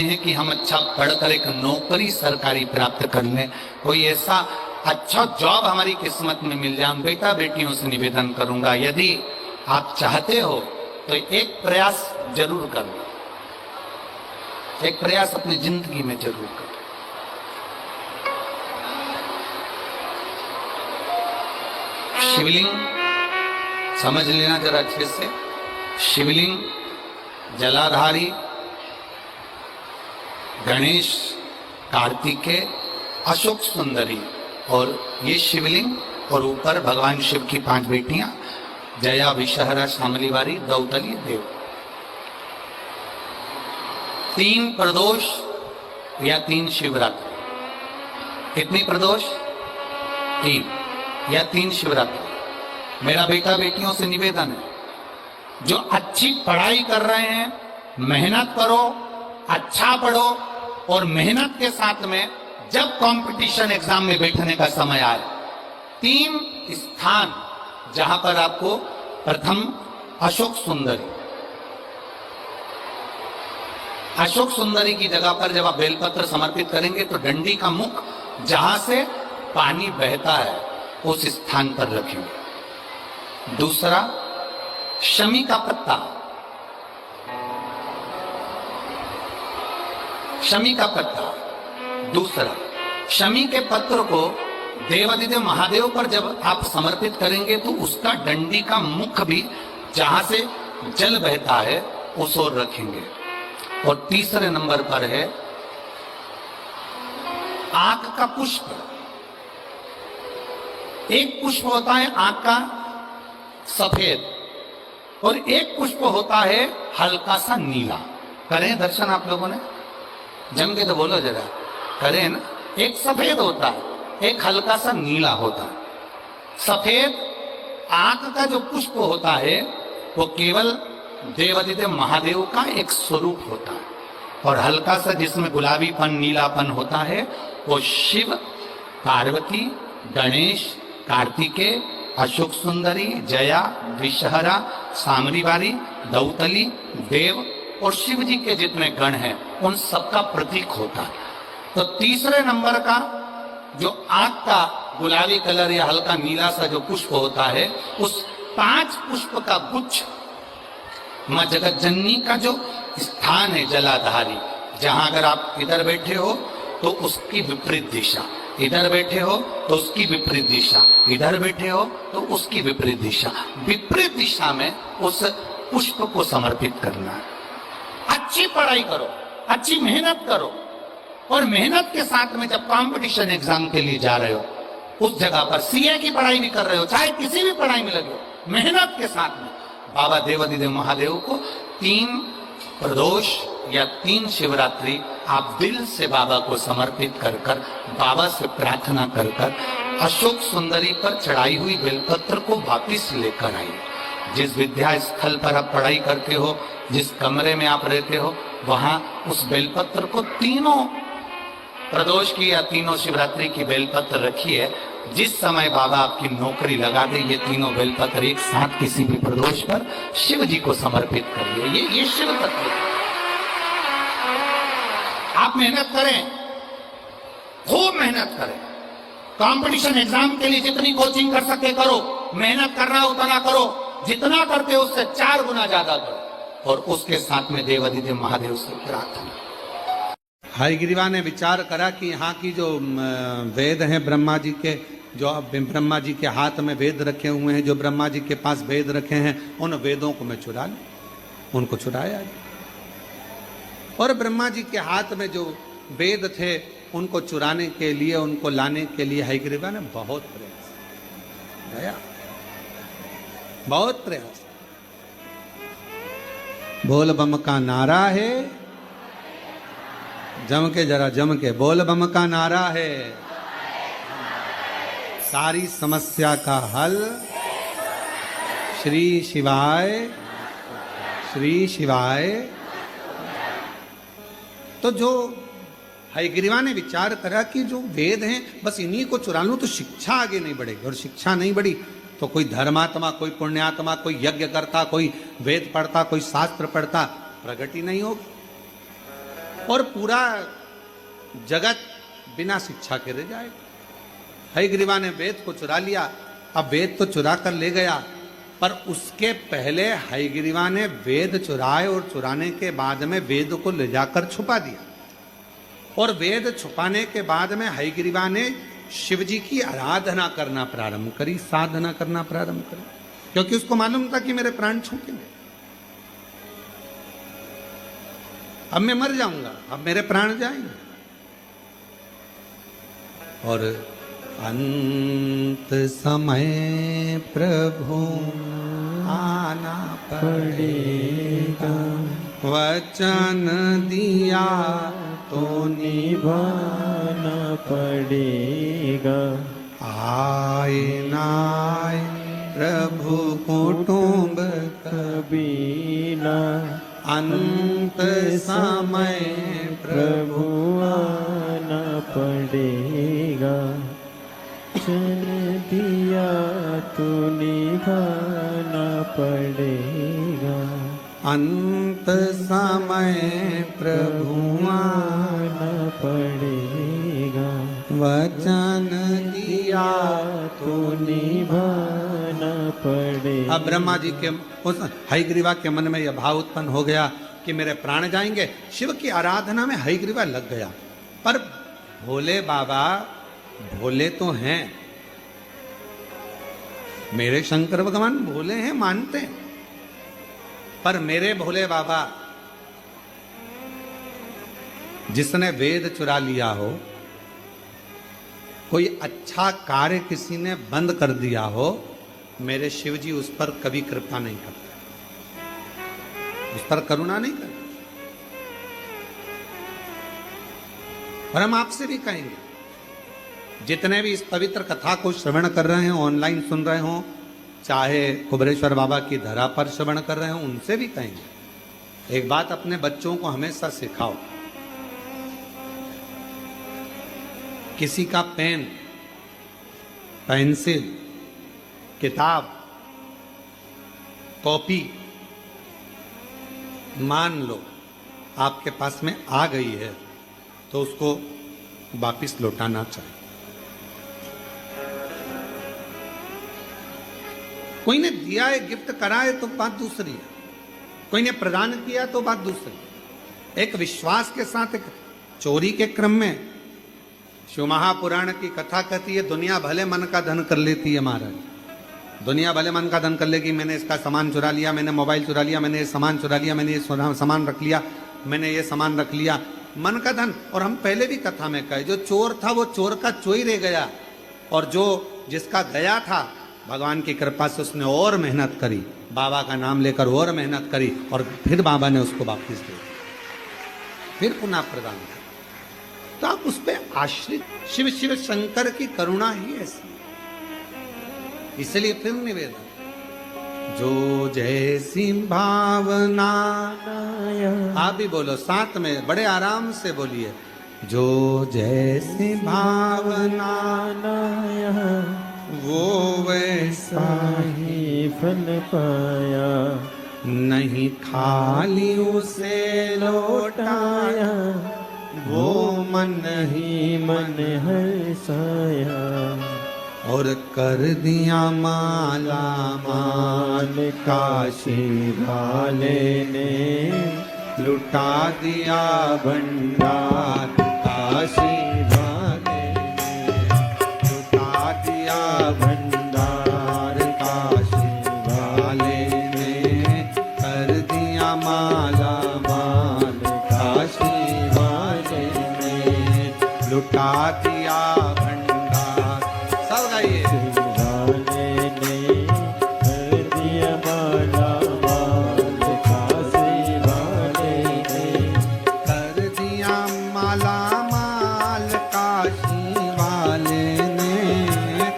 हैं कि हम अच्छा पढ़कर एक नौकरी सरकारी प्राप्त कर लें, कोई ऐसा अच्छा जॉब हमारी किस्मत में मिल जाए। बेटा बेटियों से निवेदन करूंगा, यदि आप चाहते हो तो एक प्रयास जरूर करो, एक प्रयास अपनी जिंदगी में जरूर करो। शिवलिंग समझ लेना जरा अच्छे से। शिवलिंग, जलाधारी, गणेश, कार्तिकेय, अशोक सुंदरी, और ये शिवलिंग, और ऊपर भगवान शिव की 5 बेटियां, जया, विषहरा, शामलीवारी, दौतली, देव। 3 प्रदोष या 3 शिवरात्रि। कितनी प्रदोष? 3 या 3 शिवरात्रि। मेरा बेटा बेटियों से निवेदन है, जो अच्छी पढ़ाई कर रहे हैं, मेहनत करो, अच्छा पढ़ो, और मेहनत के साथ में जब कंपटीशन एग्जाम में बैठने का समय आए, 3 स्थान जहां पर आपको प्रथम अशोक सुंदरी, अशोक सुंदरी की जगह पर जब आप बेलपत्र समर्पित करेंगे तो डंडी का मुख जहां से पानी बहता है उस स्थान पर रखेंगे। दूसरा, शमी का पत्ता, शमी का पत्ता। दूसरा, शमी के पत्र को देवादिदेव महादेव पर जब आप समर्पित करेंगे तो उसका डंडी का मुख भी जहां से जल बहता है उस ओर रखेंगे। और तीसरे नंबर पर है आंख का पुष्प। एक पुष्प होता है आंख का सफेद, और एक पुष्प होता है हल्का सा नीला। करें दर्शन आप लोगों ने? जम के तो बोलो जरा, करें ना? एक सफेद होता है, एक हल्का सा नीला होता है। सफेद आंख का जो पुष्प होता है वो केवल देवादिदेव महादेव का एक स्वरूप होता है, और हल्का सा जिसमें गुलाबीपन, नीलापन होता है वो शिव, पार्वती, गणेश, कार्तिकेय, अशोक सुंदरी, जया, विषहरा, शामलीवारी, दौतली, देव और शिव जी के जितने गण हैं उन सबका प्रतीक होता है। तो तीसरे नंबर का जो आंख का गुलाबी कलर या हल्का नीला सा जो पुष्प होता है, उस 5 पुष्प का गुच्छ मां जगत जननी का जो स्थान है जलाधारी, जहां अगर आप इधर बैठे हो तो उसकी विपरीत दिशा, इधर बैठे हो तो उसकी विपरीत दिशा, इधर बैठे हो तो उसकी विपरीत दिशा, विपरीत दिशा में उस पुष्प को समर्पित करना है। अच्छी पढ़ाई करो, अच्छी मेहनत करो, और मेहनत के साथ में जब कंपटीशन एग्जाम के लिए जा रहे हो, उस जगह पर सीए की पढ़ाई भी कर रहे हो, चाहे किसी भी पढ़ाई में लगे हो, मेहनत के साथ में बाबा देवादिदेव महादेव को 3 प्रदोष या 3 शिवरात्रि आप दिल से बाबा को समर्पित कर कर, बाबा से प्रार्थना कर कर अशोक सुंदरी पर चढ़ाई हुई बेलपत्र को वापिस लेकर आइए। जिस विद्या स्थल पर आप पढ़ाई करते हो, जिस कमरे में आप रहते हो, वहां उस बेलपत्र को 3 प्रदोष की या 3 शिवरात्रि की बेलपत्र रखिए। जिस समय बाबा आपकी नौकरी लगा दे, ये 3 बेलपत्र एक साथ किसी भी प्रदोष पर शिव जी को समर्पित करिए। ये शिव तत्व। आप मेहनत करें, खूब मेहनत करें, कंपटीशन एग्जाम के लिए जितनी कोचिंग कर सके करो, मेहनत करना उतना करो, जितना करते हो उससे 4 गुना ज्यादा करो, और उसके साथ में देवादिदेव महादेव से प्रार्थना। हयग्रीवा ने विचार करा कि यहाँ की जो वेद हैं ब्रह्मा जी के, जो ब्रह्मा जी के हाथ में वेद रखे हुए हैं, जो ब्रह्मा जी के पास वेद रखे हैं, उन वेदों को मैं चुरा लूं। उनको चुराया, और ब्रह्मा जी के हाथ में जो वेद थे उनको चुराने के लिए, उनको लाने के लिए हयग्रीवा ने बहुत प्रयास किया, बहुत प्रयास। बोल बम का नारा है, जम के जरा जम के बोल बम का नारा है, सारी समस्या का हल श्री शिवाय, श्री शिवाय। तो जो हयग्रीवा ने विचार करा कि जो वेद हैं बस इन्हीं को चुरा लूं तो शिक्षा आगे नहीं बढ़ेगी, और शिक्षा नहीं बढ़ी तो कोई धर्मात्मा, कोई पुण्यात्मा, कोई यज्ञ करता, कोई वेद पढ़ता, कोई शास्त्र पढ़ता, प्रगति नहीं होगी। और पूरा जगत बिना शिक्षा के रह जाएगा। हयग्रीवा ने वेद को चुरा लिया। अब वेद तो चुरा कर ले गया, पर उसके पहले हयग्रीवा ने वेद चुराए और चुराने के बाद में वेद को ले जाकर छुपा दिया। और वेद छुपाने के बाद में हयग्रीवा ने शिव जी की आराधना करना प्रारंभ करी, साधना करना प्रारंभ करी, क्योंकि उसको मालूम था कि मेरे प्राण छूटेंगे, अब मैं मर जाऊंगा, अब मेरे प्राण जाएंगे। और अंत समय प्रभु आना पड़ेगा, वचन दिया तो निभाना पड़ेगा। आए नाय प्रभु कुटुंब कबीला, अंत समय प्रभु आना पड़ेगा। वचन दिया तो निभाना पड़ेगा। अंत समय प्रभु आना पड़ेगा। वचन दिया तो निभाना पड़ेगा। अब ब्रह्मा जी के उस हयग्रीवा के मन में यह भाव उत्पन्न हो गया कि मेरे प्राण जाएंगे। शिव की आराधना में हयग्रीवा लग गया, पर भोले बाबा भोले तो हैं, मेरे शंकर भगवान भोले हैं, मानते हैं, पर मेरे भोले बाबा जिसने वेद चुरा लिया हो, कोई अच्छा कार्य किसी ने बंद कर दिया हो, मेरे शिव जी उस पर कभी कृपा नहीं करते, उस पर करुणा नहीं करते। और हम आपसे भी कहेंगे, जितने भी इस पवित्र कथा को श्रवण कर रहे हैं, ऑनलाइन सुन रहे हो, चाहे कुबरेश्वर बाबा की धरा पर श्रवण कर रहे हो, उनसे भी कहेंगे, एक बात अपने बच्चों को हमेशा सिखाओ, किसी का पेन, पेंसिल, किताब, कॉपी मान लो आपके पास में आ गई है, तो उसको वापिस लौटाना चाहिए। कोई ने दिया है, गिफ्ट करा है, तो बात दूसरी है, कोई ने प्रदान किया तो बात दूसरी। एक विश्वास के साथ, एक चोरी के क्रम में शिव महापुराण की कथा कहती है, दुनिया भले मन का धन कर लेती है महाराज, दुनिया भले मन का धन कर लेगी, मैंने इसका सामान चुरा लिया, मैंने मोबाइल चुरा लिया, मैंने ये सामान चुरा लिया, मैंने ये सामान रख लिया, मैंने ये सामान रख लिया, मन का धन। और हम पहले भी कथा में कहे, जो चोर था वो चोर का चोरी रह गया, और जो जिसका गया था, भगवान की कृपा से उसने और मेहनत करी, बाबा का नाम लेकर और मेहनत करी, और फिर बाबा ने उसको वापस दे दिया, फिर पुनः प्रदान किया। तो आप उस पर आश्रित, शिव शिव शंकर की करुणा ही ऐसी, इसलिए फिर निवेदन, जो जैसी भावना, आप भी बोलो साथ में, बड़े आराम से बोलिए, जो जैसी भावना वो वैसा ही फल पाया, नहीं खाली उसे लौटाया, वो मन ही मन हर्षाया, और कर दिया माला माल, काशी वाले ने लुटा दिया भंडार, काशी वाले ने लुटा दिया भंडार, काशी वाले ने कर दिया माला माल, काशी वाले ने लुटा दिया भंडार। सब गाइए, वाले ने कर दिया माला माल, काशी वाले ने कर दिया माला माल, काशी वाले ने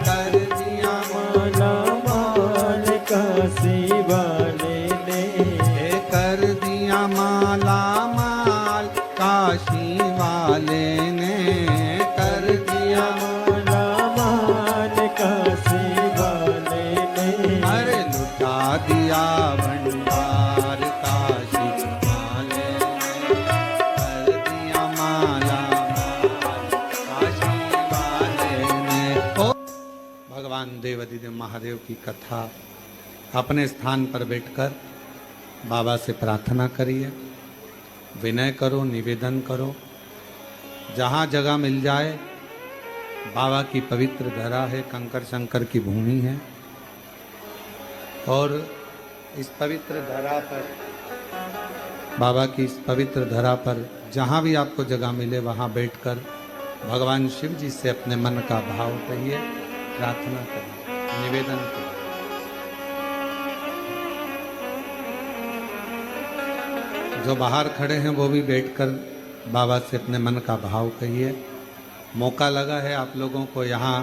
कर दिया माला माल, काशी वाले ने कर दिया माला माल, काशी वाले ने कर दिया। माला माल, काशी वाले ने अरे लुटा दिया भंडार, काशी वाले ने कर देवादिदेव महादेव की कथा अपने स्थान पर बैठकर बाबा से प्रार्थना करिए, विनय करो, निवेदन करो। जहाँ जगह मिल जाए, बाबा की पवित्र धरा है, कंकर शंकर की भूमि है, और इस पवित्र धरा पर, बाबा की इस पवित्र धरा पर जहाँ भी आपको जगह मिले वहाँ बैठकर भगवान शिव जी से अपने मन का भाव कहिए, प्रार्थना करिए, निवेदन करिए। जो बाहर खड़े हैं वो भी बैठकर बाबा से अपने मन का भाव कहिए। मौका लगा है आप लोगों को यहाँ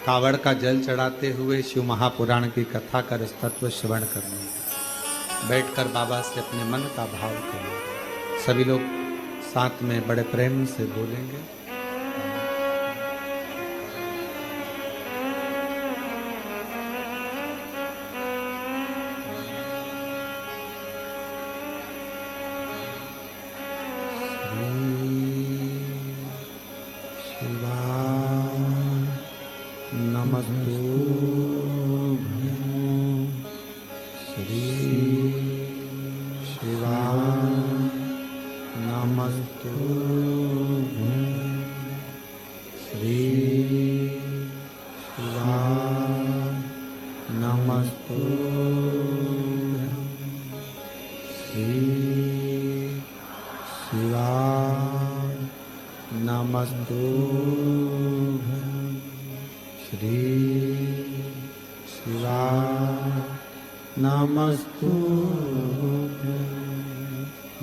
कावड़ का जल चढ़ाते हुए शिव महापुराण की कथा का तत्व श्रवण करने, बैठकर बाबा से अपने मन का भाव करिए। सभी लोग साथ में बड़े प्रेम से बोलेंगे।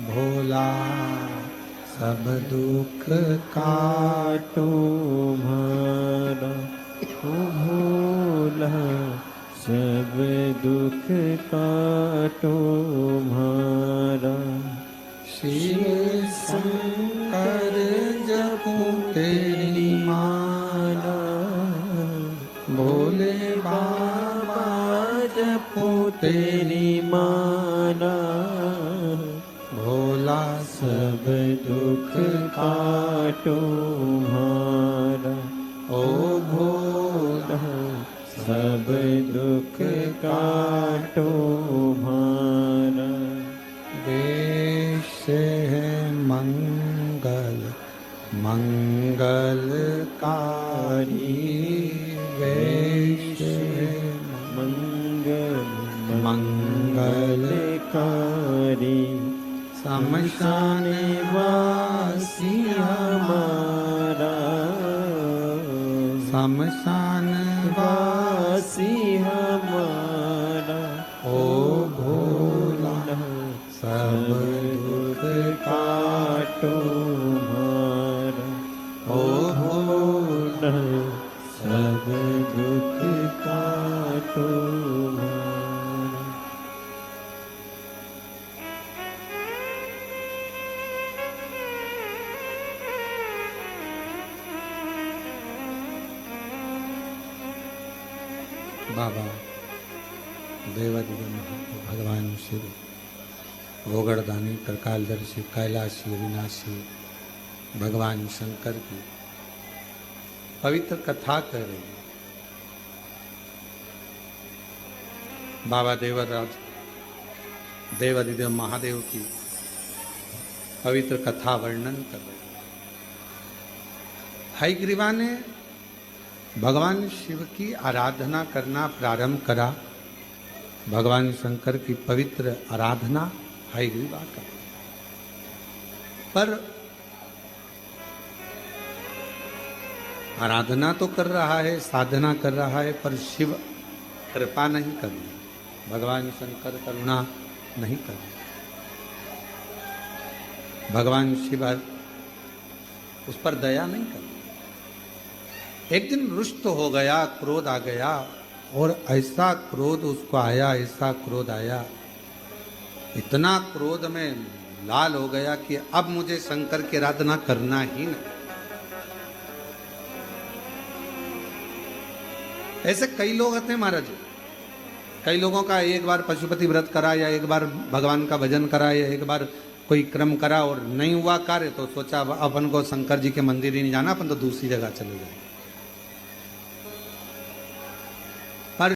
भोला सब दुख काटो तुम्हारा, ओ भोला सब दुख काटो तुम्हारा। शिव शंकर जपो तेरी माला, भोले बाबा जपो तेरी माला, भोला सब दुख काटो तुम्हारा। ओ भोला सब दुख काटो तुम्हारा। देश है मंगल मंगलकारी, वेश है मंगल मंगलकारी, शमशान वासी हमारा, शमशान वासी हमारा। ओ भोला सब दुख काटो तुम्हारा, ओ भोला सब दुख काटो तुम्हारा। बाबा देवादिदेव महादेव भगवान शिव, गोगड़दानी, प्रकालदर्शी, कैलाशी, अविनाशी भगवान शंकर की पवित्र कथा कर रही है। बाबा देवराज देवादिदेव महादेव की पवित्र कथा वर्णन कर रहे हैं। हयग्रीवा ने भगवान शिव की आराधना करना प्रारंभ करा। भगवान शंकर की पवित्र आराधना हयग्रीवा का, पर आराधना तो कर रहा है, साधना कर रहा है, पर शिव कृपा नहीं कर रहे, भगवान शंकर करुणा नहीं कर रहे। भगवान शिव उस पर दया नहीं कर रहे। एक दिन रुष्ट हो गया, क्रोध आ गया, और ऐसा क्रोध उसको आया, ऐसा क्रोध आया, इतना क्रोध में लाल हो गया कि अब मुझे शंकर की आराधना करना ही नहीं। ऐसे कई लोग होते हैं महाराज, कई लोगों का एक बार पशुपति व्रत करा, या एक बार भगवान का भजन करा, या एक बार कोई क्रम करा और नहीं हुआ कार्य, तो सोचा अपन को शंकर जी के मंदिर ही नहीं जाना, अपन तो दूसरी जगह चले जाए।